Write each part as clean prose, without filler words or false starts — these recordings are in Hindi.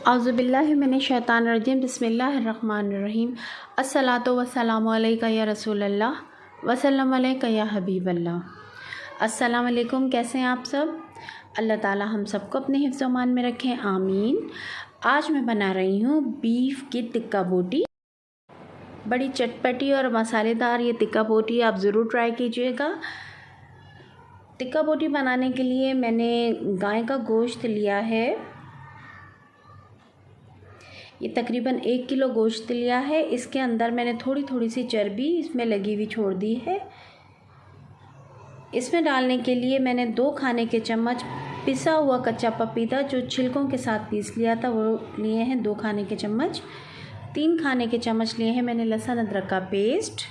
औज़ुबिल्लाहि मिनश्शैतानिर्रजीम बिस्मिल्लाहिर्रहमानिर्रहीम। अस्सलातु वस्सलामु अलैका या रसूलल्लाह वसल्लम अलैका या हबीबल्लाह। अस्सलाम वालेकुम, कैसे हैं आप सब? अल्लाह ताला हम सबको अपने हिफ्ज़ व अमान में रखें, आमीन। आज मैं बना रही हूँ बीफ की टिक्का बोटी। बड़ी चटपटी और मसालेदार ये टिक्का बोटी आप ज़रूर ट्राई कीजिएगा। टिक्का बोटी बनाने के लिए मैंने गाय का गोश्त लिया है। ये तकरीबन 1 किलो गोश्त लिया है। इसके अंदर मैंने थोड़ी थोड़ी सी चर्बी इसमें लगी हुई छोड़ दी है। इसमें डालने के लिए मैंने 2 खाने के चम्मच पिसा हुआ कच्चा पपीता जो छिलकों के साथ पीस लिया था वो लिए हैं 2 खाने के चम्मच। 3 खाने के चम्मच लिए हैं मैंने लहसुन अदरक का पेस्ट।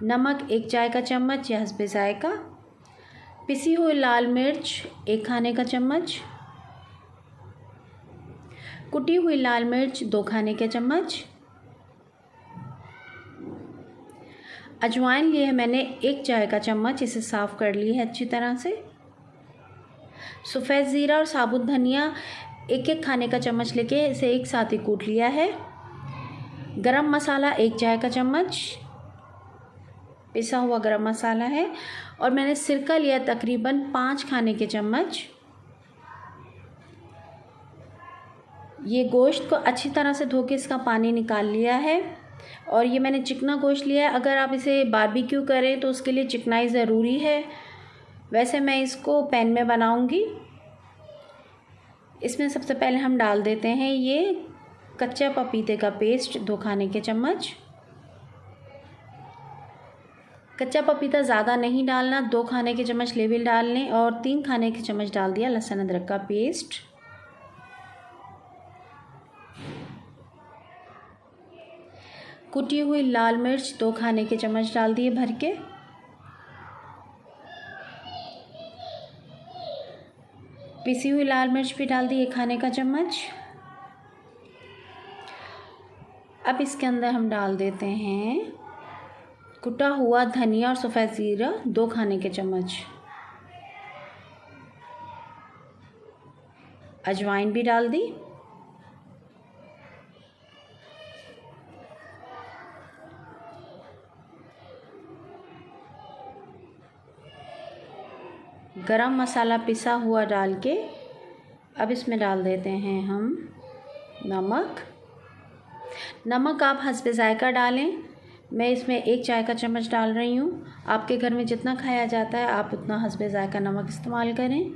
नमक 1 चाय का चम्मच या हस्बे जायका। पिसी हुई लाल मिर्च 1 खाने का चम्मच। कुटी हुई लाल मिर्च 2 खाने के चम्मच। अजवाइन लिए है मैंने 1 चाय का चम्मच, इसे साफ़ कर ली है अच्छी तरह से। सफ़ेद ज़ीरा और साबुत धनिया 1-1 खाने का चम्मच लेके इसे एक साथ ही कूट लिया है। गरम मसाला 1 चाय का चम्मच, पिसा हुआ गरम मसाला है। और मैंने सिरका लिया तकरीबन 5 खाने के चम्मच। ये गोश्त को अच्छी तरह से धो के इसका पानी निकाल लिया है। और ये मैंने चिकना गोश्त लिया है। अगर आप इसे बारबेक्यू करें तो उसके लिए चिकनाई ज़रूरी है। वैसे मैं इसको पैन में बनाऊंगी। इसमें सबसे पहले हम डाल देते हैं ये कच्चा पपीते का पेस्ट 2 खाने के चम्मच। कच्चा पपीता ज़्यादा नहीं डालना, 2 खाने के चम्मच लेवल डाल लें। और 3 खाने के चम्मच डाल दिया लहसुन अदरक का पेस्ट। कुटी हुई लाल मिर्च 2 खाने के चम्मच डाल दिए भर के। पिसी हुई लाल मिर्च भी डाल दी 1 खाने का चम्मच। अब इसके अंदर हम डाल देते हैं कुटा हुआ धनिया और सफ़ेद ज़ीरा 2 खाने के चम्मच। अजवाइन भी डाल दी। गरम मसाला पिसा हुआ डाल के अब इसमें डाल देते हैं हम नमक आप हस्बे जायका डालें। मैं इसमें 1 चाय का चम्मच डाल रही हूँ। आपके घर में जितना खाया जाता है आप उतना हस्बे जायका नमक इस्तेमाल करें।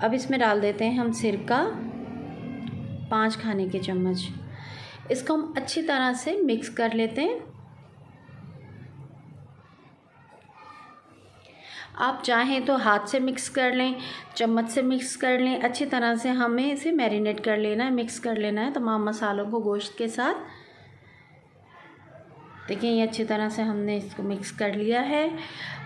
अब इसमें डाल देते हैं हम सिरका 5 खाने के चम्मच। इसको हम अच्छी तरह से मिक्स कर लेते हैं। आप चाहें तो हाथ से मिक्स कर लें, चम्मच से मिक्स कर लें। अच्छी तरह से हमें इसे मैरिनेट कर लेना है, मिक्स कर लेना है तमाम मसालों को गोश्त के साथ। देखिए ये अच्छी तरह से हमने इसको मिक्स कर लिया है।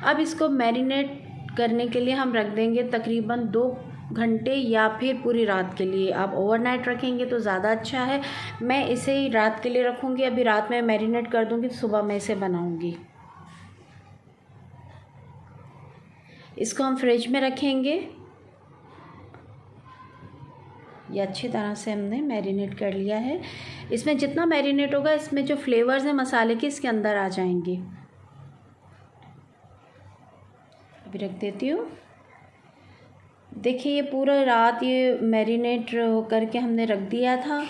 अब इसको मैरिनेट करने के लिए हम रख देंगे तकरीबन 2 घंटे या फिर पूरी रात के लिए। आप ओवरनाइट रखेंगे तो ज़्यादा अच्छा है। मैं इसे ही रात के लिए रखूँगी। अभी रात में मैरिनेट कर दूँगी, सुबह मैं इसे बनाऊँगी। इसको हम फ्रिज में रखेंगे। ये अच्छी तरह से हमने मैरिनेट कर लिया है। इसमें जितना मैरिनेट होगा इसमें जो फ्लेवर्स हैं मसाले के इसके अंदर आ जाएंगे। अभी रख देती हूँ। देखिए ये पूरा रात ये मैरिनेट करके हमने रख दिया था।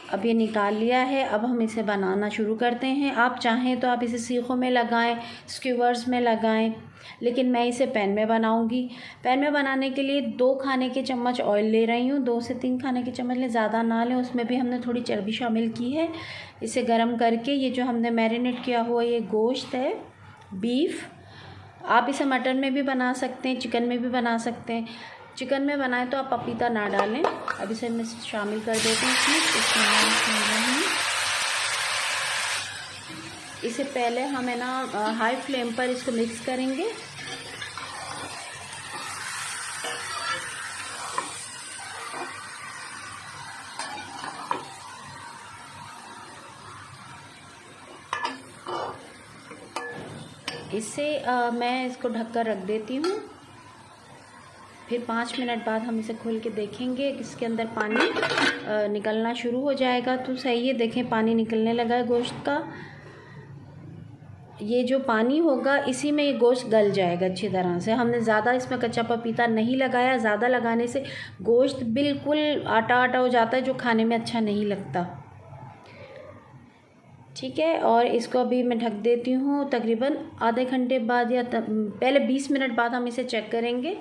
अब ये निकाल लिया है। अब हम इसे बनाना शुरू करते हैं। आप चाहें तो आप इसे सीखों में लगाएं, स्क्यूवर्स में लगाएं, लेकिन मैं इसे पैन में बनाऊंगी। पैन में बनाने के लिए 2 खाने के चम्मच ऑयल ले रही हूँ। 2 से 3 खाने के चम्मच लें, ज़्यादा ना लें। उसमें भी हमने थोड़ी चर्बी शामिल की है। इसे गर्म करके ये जो हमने मैरिनेट किया हुआ ये गोश्त है बीफ, आप इसे मटन में भी बना सकते हैं, चिकन में भी बना सकते हैं। चिकन में बनाएं तो आप पपीता ना डालें। अब इसे मैं शामिल कर देती हूँ इसमें। इसे पहले हमें ना हाई फ्लेम पर इसको मिक्स करेंगे। इससे मैं इसको ढककर रख देती हूँ। फिर 5 मिनट बाद हम इसे खोल के देखेंगे, इसके अंदर पानी निकलना शुरू हो जाएगा। तो सही है, देखें पानी निकलने लगा है गोश्त का। ये जो पानी होगा इसी में ये गोश्त गल जाएगा अच्छी तरह से। हमने ज़्यादा इसमें कच्चा पपीता नहीं लगाया, ज़्यादा लगाने से गोश्त बिल्कुल आटा आटा हो जाता है, जो खाने में अच्छा नहीं लगता। ठीक है, और इसको अभी मैं ढक देती हूँ। तकरीबन आधे घंटे बाद या पहले 20 मिनट बाद हम इसे चेक करेंगे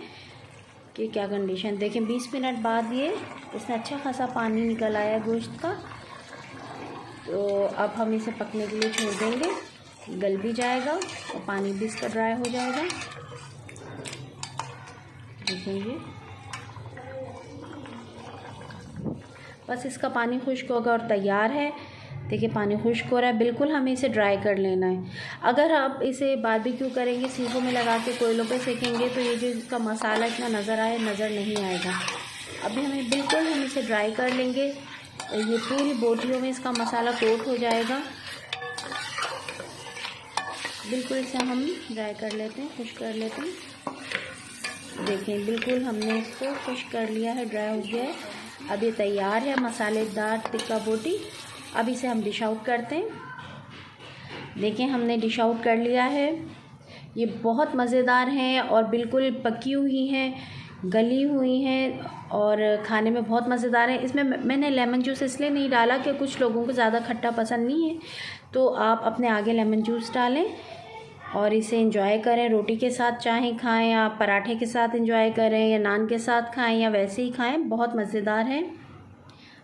कि क्या कंडीशन। देखें 20 मिनट बाद ये इसमें अच्छा खासा पानी निकल आया है गोश्त का। तो अब हम इसे पकने के लिए छोड़ देंगे, गल भी जाएगा और पानी भी इसका ड्राई हो जाएगा। देखेंगे बस इसका पानी खुश्क होगा और तैयार है। देखिए पानी खुश्क हो रहा है, बिल्कुल हमें इसे ड्राई कर लेना है। अगर आप इसे बारबेक्यू करेंगे, सीखों में लगा के कोयलों पे सेकेंगे, तो ये जो इसका मसाला इतना नज़र नहीं आएगा। अभी हम इसे ड्राई कर लेंगे। ये पूरी बोटियों में इसका मसाला कोट हो जाएगा। बिल्कुल इसे हम ड्राई कर लेते हैं, खुश्क कर लेते हैं। देखें बिल्कुल हमने इसको खुश्क कर लिया है, ड्राई हो गया है। अब ये तैयार है मसालेदार टिक्का बोटी। अब इसे हम डिश आउट करते हैं। देखें हमने डिश आउट कर लिया है। ये बहुत मज़ेदार हैं और बिल्कुल पकी हुई हैं, गली हुई हैं और खाने में बहुत मज़ेदार है। इसमें मैंने लेमन जूस इसलिए नहीं डाला कि कुछ लोगों को ज़्यादा खट्टा पसंद नहीं है, तो आप अपने आगे लेमन जूस डालें और इसे एंजॉय करें। रोटी के साथ चाहे खाएं, या पराठे के साथ एंजॉय करें, या नान के साथ खाएं, या वैसे ही खाएं, बहुत मज़ेदार है।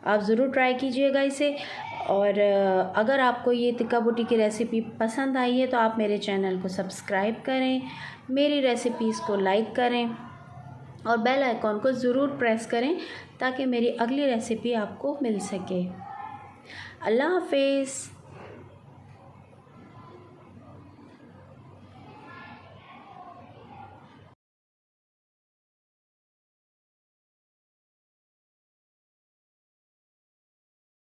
आप ज़रूर ट्राई कीजिएगा इसे। और अगर आपको ये टिक्का बोटी की रेसिपी पसंद आई है तो आप मेरे चैनल को सब्सक्राइब करें, मेरी रेसिपीज़ को लाइक करें और बेल आइकॉन को ज़रूर प्रेस करें ताकि मेरी अगली रेसिपी आपको मिल सके। अल्लाह हाफ़िज़।